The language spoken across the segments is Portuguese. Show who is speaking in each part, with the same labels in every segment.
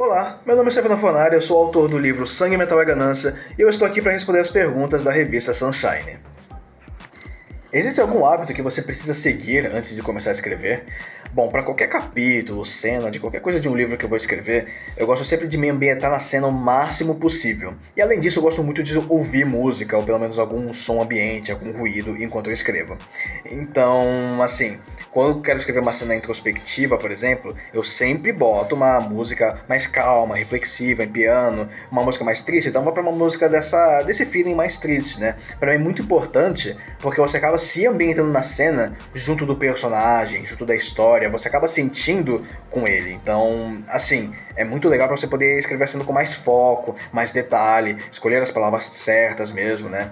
Speaker 1: Olá, meu nome é Stefano Fornari, eu sou autor do livro Sangue, Metal e Ganância e eu estou aqui para responder as perguntas da revista Sunshine. Existe algum hábito que você precisa seguir antes de começar a escrever? Bom, para qualquer capítulo, cena, de qualquer coisa de um livro que eu vou escrever, eu gosto sempre de me ambientar na cena o máximo possível. E além disso, eu gosto muito de ouvir música, ou pelo menos algum som ambiente, algum ruído, enquanto eu escrevo. Então, assim, quando eu quero escrever uma cena introspectiva, por exemplo, eu sempre boto uma música mais calma, reflexiva, em piano, uma música mais triste, então vou pra uma música desse feeling mais triste, né? Pra mim é muito importante, porque você acaba se ambientando na cena junto do personagem, junto da história, você acaba sentindo com ele. Então, assim, é muito legal pra você poder escrever a cena com mais foco, mais detalhe, escolher as palavras certas mesmo, né?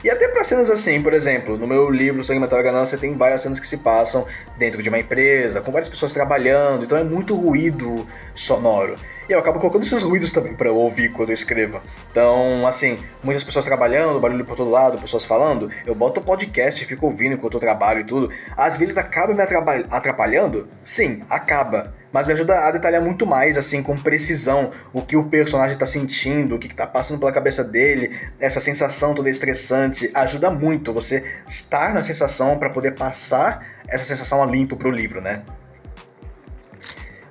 Speaker 1: E até para cenas assim, por exemplo, no meu livro Sangue, Metal e Ganância tem várias cenas que se passam dentro de uma empresa, com várias pessoas trabalhando, então é muito ruído sonoro. E eu acabo colocando esses ruídos também para eu ouvir quando eu escrevo. Então, assim, muitas pessoas trabalhando, barulho por todo lado, pessoas falando, eu boto o podcast e fico ouvindo enquanto eu trabalho e tudo. Às vezes acaba me atrapalhando? Sim, acaba. Mas me ajuda a detalhar muito mais, assim, com precisão, o que o personagem tá sentindo, o que tá passando pela cabeça dele, essa sensação toda estressante. Ajuda muito você estar na sensação para poder passar essa sensação a limpo pro livro, né?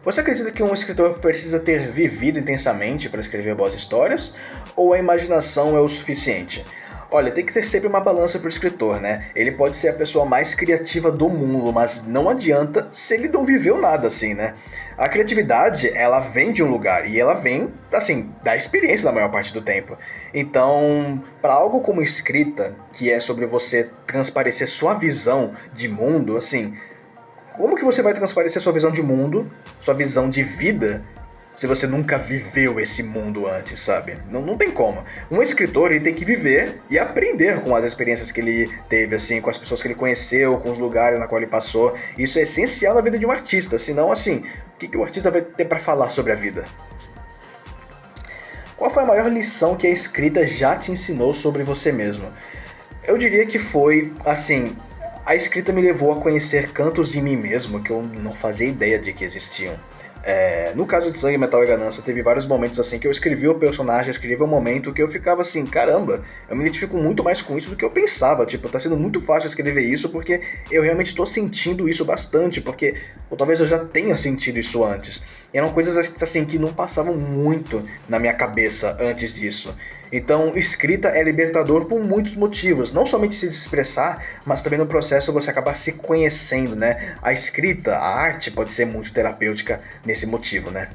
Speaker 1: Você acredita que um escritor precisa ter vivido intensamente para escrever boas histórias? Ou a imaginação é o suficiente? Olha, tem que ter sempre uma balança pro escritor, né? Ele pode ser a pessoa mais criativa do mundo, mas não adianta se ele não viveu nada assim, né? A criatividade, ela vem de um lugar e ela vem, assim, da experiência na maior parte do tempo. Então, para algo como escrita, que é sobre você transparecer sua visão de mundo, assim, como que você vai transparecer sua visão de mundo, sua visão de vida, se você nunca viveu esse mundo antes, sabe? Não tem como. Um escritor, ele tem que viver e aprender com as experiências que ele teve, assim, com as pessoas que ele conheceu, com os lugares na qual ele passou. Isso é essencial na vida de um artista, senão, assim, o que o artista vai ter para falar sobre a vida? Qual foi a maior lição que a escrita já te ensinou sobre você mesmo? Eu diria que foi, assim, a escrita me levou a conhecer cantos de mim mesmo que eu não fazia ideia de que existiam. No caso de Sangue, Metal e Ganância, teve vários momentos assim que eu escrevi o personagem, escrevi o momento que eu ficava assim, caramba, eu me identifico muito mais com isso do que eu pensava. Tipo, tá sendo muito fácil escrever isso porque eu realmente tô sentindo isso bastante, porque ou talvez eu já tenha sentido isso antes. E eram coisas assim que não passavam muito na minha cabeça antes disso. Então, escrita é libertador por muitos motivos, não somente se expressar, mas também no processo você acabar se conhecendo, né? A escrita, a arte pode ser muito terapêutica nesse motivo, né?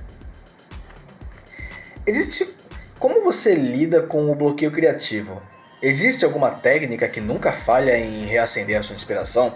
Speaker 1: Existe como você lida com o bloqueio criativo? Existe alguma técnica que nunca falha em reacender a sua inspiração?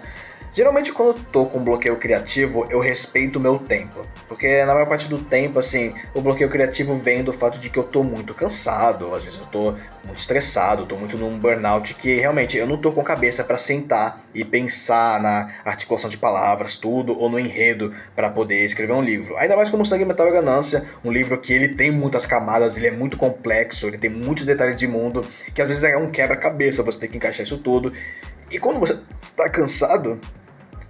Speaker 1: Geralmente quando eu tô com bloqueio criativo, eu respeito o meu tempo. Porque na maior parte do tempo, assim, o bloqueio criativo vem do fato de que eu tô muito cansado, às vezes eu tô muito estressado, tô muito num burnout que realmente eu não tô com cabeça pra sentar e pensar na articulação de palavras, tudo, ou no enredo pra poder escrever um livro. Ainda mais como Sangue, Metal e Ganância, um livro que ele tem muitas camadas, ele é muito complexo, ele tem muitos detalhes de mundo, que às vezes é um quebra-cabeça você ter que encaixar isso tudo. E quando você está cansado,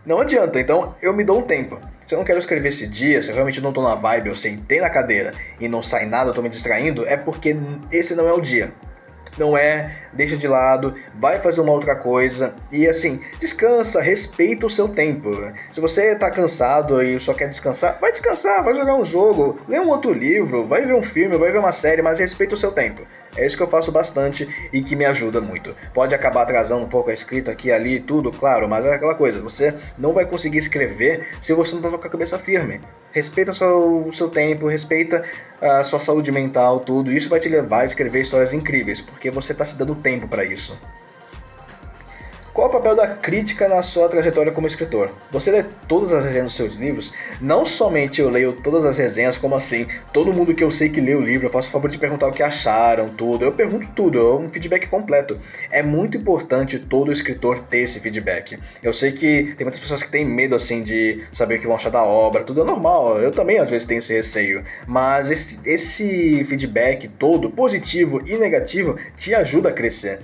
Speaker 1: não adianta, então eu me dou um tempo. Se eu não quero escrever esse dia, se eu realmente não tô na vibe, eu sentei na cadeira e não sai nada, eu tô me distraindo, é porque esse não é o dia. Não é, deixa de lado, vai fazer uma outra coisa e assim, descansa, respeita o seu tempo. Se você tá cansado e só quer descansar, vai jogar um jogo, lê um outro livro, vai ver um filme, vai ver uma série, mas respeita o seu tempo. É isso que eu faço bastante e que me ajuda muito. Pode acabar atrasando um pouco a escrita aqui, ali, tudo, claro, mas é aquela coisa, você não vai conseguir escrever se você não tá com a cabeça firme. Respeita o seu tempo, respeita a sua saúde mental, tudo. Isso vai te levar a escrever histórias incríveis, porque você tá se dando tempo para isso. Qual o papel da crítica na sua trajetória como escritor? Você lê todas as resenhas dos seus livros? Não somente eu leio todas as resenhas, como assim, todo mundo que eu sei que lê o livro, eu faço o favor de perguntar o que acharam, tudo. Eu pergunto tudo, é um feedback completo. É muito importante todo escritor ter esse feedback. Eu sei que tem muitas pessoas que têm medo, assim, de saber o que vão achar da obra, tudo é normal, eu também às vezes tenho esse receio. Mas esse feedback todo, positivo e negativo, te ajuda a crescer.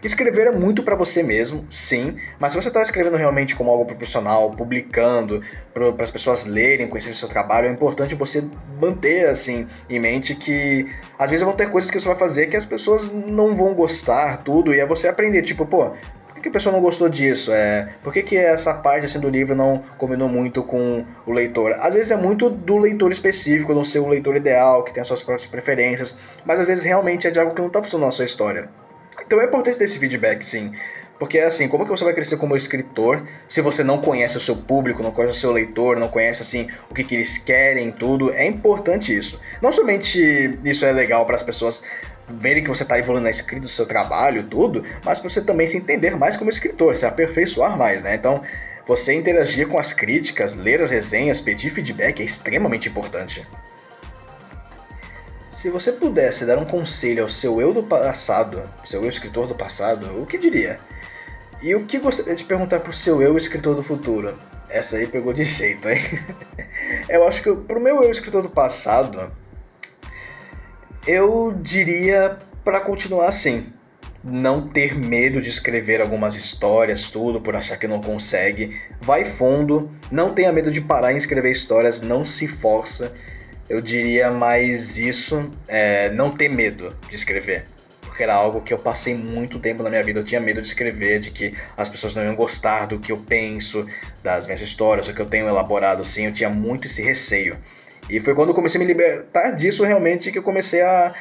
Speaker 1: Escrever é muito pra você mesmo, sim, mas se você tá escrevendo realmente como algo profissional, publicando para as pessoas lerem, conhecerem o seu trabalho, é importante você manter assim em mente que às vezes vão ter coisas que você vai fazer que as pessoas não vão gostar, tudo, e é você aprender, tipo, pô, por que a pessoa não gostou disso? Por que essa parte assim, do livro não combinou muito com o leitor? Às vezes é muito do leitor específico, não ser o leitor ideal, que tem as suas próprias preferências, mas às vezes realmente é de algo que não está funcionando na sua história. Então é importante ter esse feedback, sim. Porque assim, como que você vai crescer como escritor se você não conhece o seu público, não conhece o seu leitor, não conhece assim o que eles querem, tudo? É importante isso. Não somente isso é legal para as pessoas verem que você está evoluindo na escrita do seu trabalho, tudo, mas para você também se entender mais como escritor, se aperfeiçoar mais, né? Então, você interagir com as críticas, ler as resenhas, pedir feedback é extremamente importante. Se você pudesse dar um conselho ao seu eu do passado, seu eu escritor do passado, o que diria? E o que gostaria de perguntar pro seu eu escritor do futuro? Essa aí pegou de jeito, hein? Eu acho que pro meu eu escritor do passado, eu diria para continuar assim. Não ter medo de escrever algumas histórias, tudo, por achar que não consegue. Vai fundo, não tenha medo de parar em escrever histórias, não se força. Eu diria mais isso, não ter medo de escrever. Porque era algo que eu passei muito tempo na minha vida. Eu tinha medo de escrever, de que as pessoas não iam gostar do que eu penso, das minhas histórias, do que eu tenho elaborado, assim. Eu tinha muito esse receio. E foi quando eu comecei a me libertar disso realmente que eu comecei a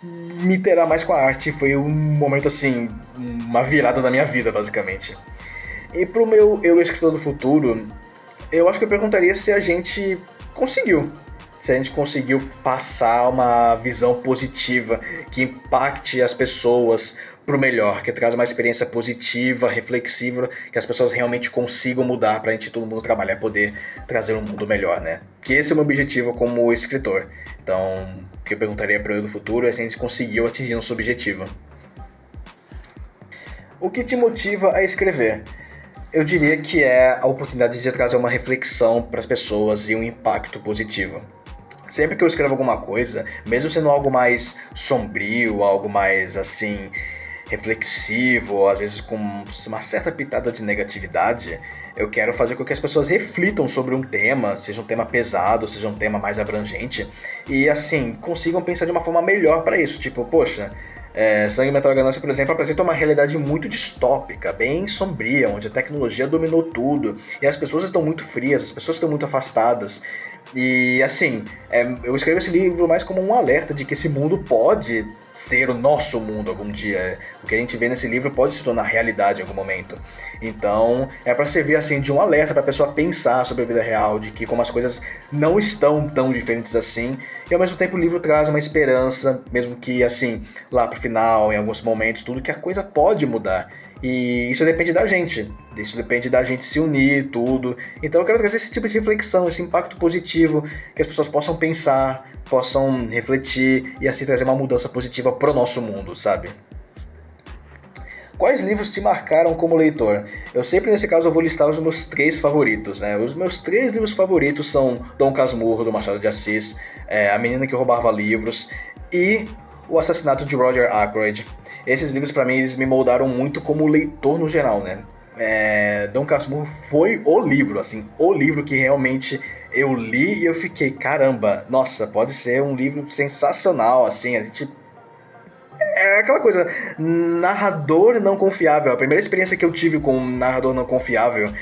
Speaker 1: me interar mais com a arte. Foi um momento assim, uma virada na minha vida, basicamente. E pro meu eu escritor do futuro, eu acho que eu perguntaria se a gente conseguiu. Se a gente conseguiu passar uma visão positiva que impacte as pessoas pro melhor, que traz uma experiência positiva, reflexiva, que as pessoas realmente consigam mudar pra gente todo mundo trabalhar e poder trazer um mundo melhor, né? Que esse é o meu objetivo como escritor. Então, o que eu perguntaria pro eu do futuro é se a gente conseguiu atingir nosso objetivo. O que te motiva a escrever? Eu diria que é a oportunidade de trazer uma reflexão para as pessoas e um impacto positivo. Sempre que eu escrevo alguma coisa, mesmo sendo algo mais sombrio, algo mais assim reflexivo, ou às vezes com uma certa pitada de negatividade, eu quero fazer com que as pessoas reflitam sobre um tema, seja um tema pesado, seja um tema mais abrangente, e assim, consigam pensar de uma forma melhor para isso. Tipo, poxa, Sangue, Metal e Ganância, por exemplo, apresenta uma realidade muito distópica, bem sombria, onde a tecnologia dominou tudo, e as pessoas estão muito frias, as pessoas estão muito afastadas. E assim, eu escrevo esse livro mais como um alerta de que esse mundo pode ser o nosso mundo algum dia. O que a gente vê nesse livro pode se tornar realidade em algum momento. Então, é para servir assim de um alerta para a pessoa pensar sobre a vida real, de que como as coisas não estão tão diferentes assim, e ao mesmo tempo o livro traz uma esperança, mesmo que assim, lá pro final, em alguns momentos, tudo que a coisa pode mudar. E isso depende da gente. Isso depende da gente se unir, tudo. Então eu quero trazer esse tipo de reflexão, esse impacto positivo, que as pessoas possam pensar, possam refletir e assim trazer uma mudança positiva pro nosso mundo, sabe? Quais livros te marcaram como leitor? Eu sempre, nesse caso, eu vou listar os meus três favoritos, né? Os meus três livros favoritos são Dom Casmurro, do Machado de Assis, A Menina que Roubava Livros e O Assassinato de Roger Ackroyd. Esses livros, pra mim, eles me moldaram muito como leitor no geral, né? Dom Casmurro foi o livro, assim, o livro que realmente eu li e eu fiquei, caramba, nossa, pode ser um livro sensacional, assim, a gente é aquela coisa, narrador não confiável. A primeira experiência que eu tive com um narrador não confiável.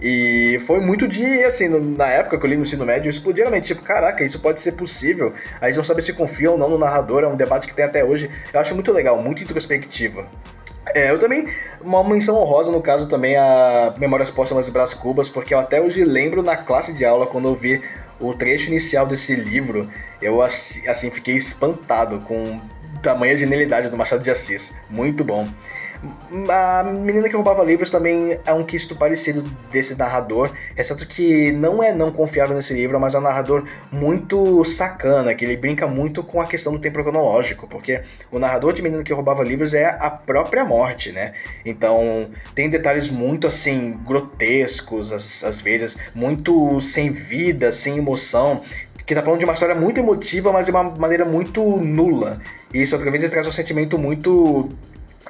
Speaker 1: E foi muito de, assim, na época que eu li no ensino médio, eu explodi a mente, tipo, caraca, isso pode ser possível. Aí eles não sabem se confiam ou não no narrador, é um debate que tem até hoje. Eu acho muito legal, muito introspectivo. Eu também, uma menção honrosa no caso também a Memórias Póstumas de Brás Cubas, porque eu até hoje lembro na classe de aula, quando eu vi o trecho inicial desse livro, eu assim, fiquei espantado com tamanha genialidade do Machado de Assis. Muito bom. A Menina que Roubava Livros também é um quisto parecido desse narrador, exceto que não é não confiável nesse livro, mas é um narrador muito sacana, que ele brinca muito com a questão do tempo cronológico, porque o narrador de Menina que Roubava Livros é a própria morte, né? Então tem detalhes muito assim grotescos, às vezes, muito sem vida, sem emoção, que tá falando de uma história muito emotiva, mas de uma maneira muito nula. E isso outra vez traz um sentimento muito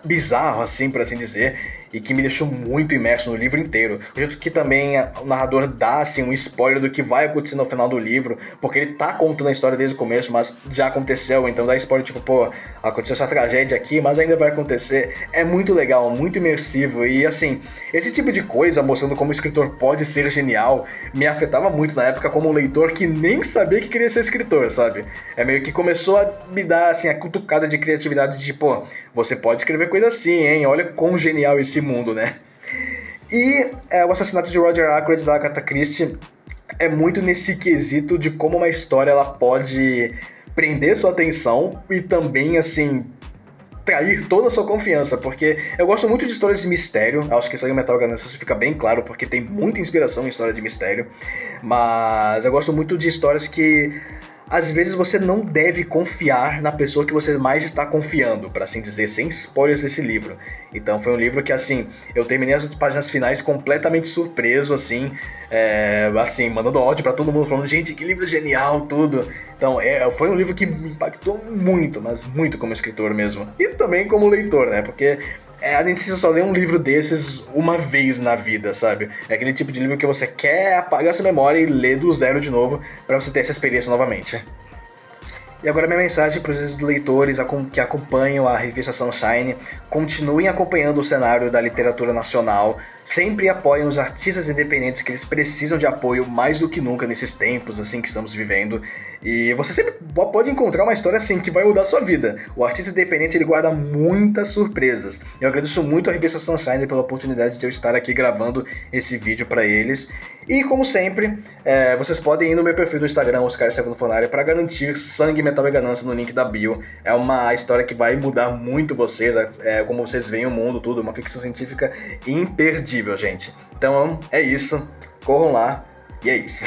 Speaker 1: bizarro, assim, por assim dizer, e que me deixou muito imerso no livro inteiro. O jeito que também o narrador dá, assim, um spoiler do que vai acontecer no final do livro, porque ele tá contando a história desde o começo, mas já aconteceu, então dá spoiler, tipo, pô, aconteceu essa tragédia aqui, mas ainda vai acontecer. É muito legal, muito imersivo, e assim, esse tipo de coisa, mostrando como o escritor pode ser genial, me afetava muito na época como um leitor que nem sabia que queria ser escritor, sabe? É meio que começou a me dar, assim, a cutucada de criatividade de, pô, você pode escrever coisa assim, hein? Olha quão genial esse mundo, né? E o assassinato de Roger Ackroyd da Agatha Christie é muito nesse quesito de como uma história ela pode prender sua atenção e também, assim, trair toda a sua confiança, porque eu gosto muito de histórias de mistério, acho que Metal Ganância fica bem claro, porque tem muita inspiração em história de mistério, mas eu gosto muito de histórias que às vezes você não deve confiar na pessoa que você mais está confiando, para assim dizer, sem spoilers desse livro. Então foi um livro que, assim, eu terminei as páginas finais completamente surpreso, assim, assim, mandando ódio para todo mundo, falando, gente, que livro genial, tudo. Então, foi um livro que me impactou muito, mas muito como escritor mesmo. E também como leitor, né, porque a gente só lê um livro desses uma vez na vida, sabe? É aquele tipo de livro que você quer apagar sua memória e ler do zero de novo pra você ter essa experiência novamente. E agora minha mensagem para os leitores que acompanham a revista Sunshine: continuem acompanhando o cenário da literatura nacional, sempre apoiem os artistas independentes que eles precisam de apoio mais do que nunca nesses tempos assim que estamos vivendo. E você sempre pode encontrar uma história assim que vai mudar a sua vida. O artista independente ele guarda muitas surpresas. Eu agradeço muito a revista Sunshine pela oportunidade de eu estar aqui gravando esse vídeo para eles. E como sempre, vocês podem ir no meu perfil do Instagram, Oscar Segundo Fornari, para garantir Sangue, Metal e Ganância no link da bio. É uma história que vai mudar muito vocês, como vocês veem o mundo, tudo, uma ficção científica imperdível, gente. Então é isso, corram lá e é isso.